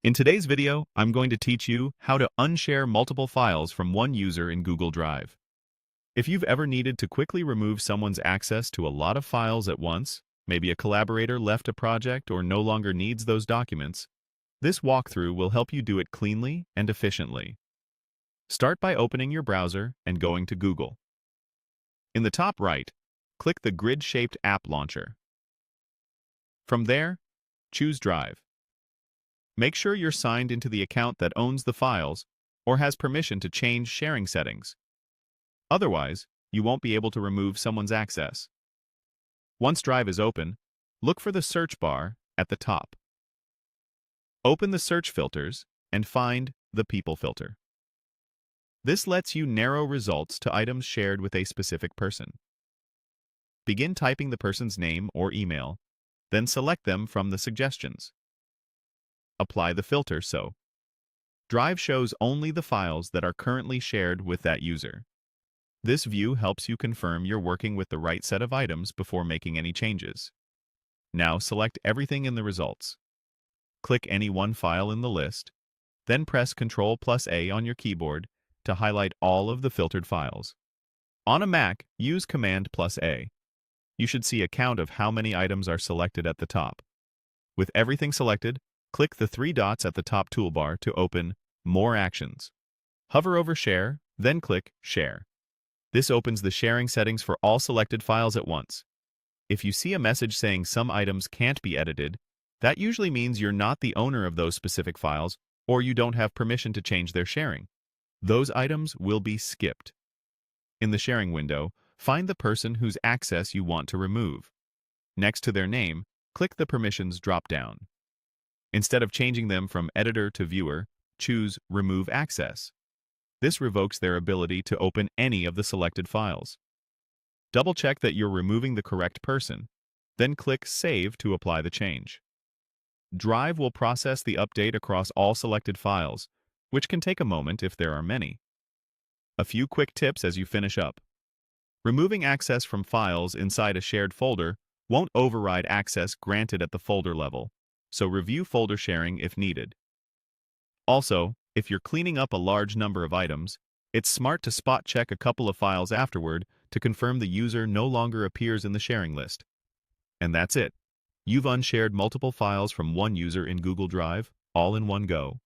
In today's video, I'm going to teach you how to unshare multiple files from one user in Google Drive. If you've ever needed to quickly remove someone's access to a lot of files at once, maybe a collaborator left a project or no longer needs those documents, this walkthrough will help you do it cleanly and efficiently. Start by opening your browser and going to Google. In the top right, click the grid-shaped app launcher. From there, choose Drive. Make sure you're signed into the account that owns the files or has permission to change sharing settings. Otherwise, you won't be able to remove someone's access. Once Drive is open, look for the search bar at the top. Open the search filters and find the People filter. This lets you narrow results to items shared with a specific person. Begin typing the person's name or email, then select them from the suggestions. Apply the filter so Drive shows only the files that are currently shared with that user. This view helps you confirm you're working with the right set of items before making any changes. Now select everything in the results. Click any one file in the list, then press Ctrl+A on your keyboard to highlight all of the filtered files. On a Mac, use Command+A. You should see a count of how many items are selected at the top. With everything selected, click the three dots at the top toolbar to open More Actions. Hover over Share, then click Share. This opens the sharing settings for all selected files at once. If you see a message saying some items can't be edited, that usually means you're not the owner of those specific files or you don't have permission to change their sharing. Those items will be skipped. In the sharing window, find the person whose access you want to remove. Next to their name, click the Permissions dropdown. Instead of changing them from Editor to Viewer, choose Remove Access. This revokes their ability to open any of the selected files. Double-check that you're removing the correct person, then click Save to apply the change. Drive will process the update across all selected files, which can take a moment if there are many. A few quick tips as you finish up. Removing access from files inside a shared folder won't override access granted at the folder level, so review folder sharing if needed. Also, if you're cleaning up a large number of items, it's smart to spot check a couple of files afterward to confirm the user no longer appears in the sharing list. And that's it. You've unshared multiple files from one user in Google Drive, all in one go.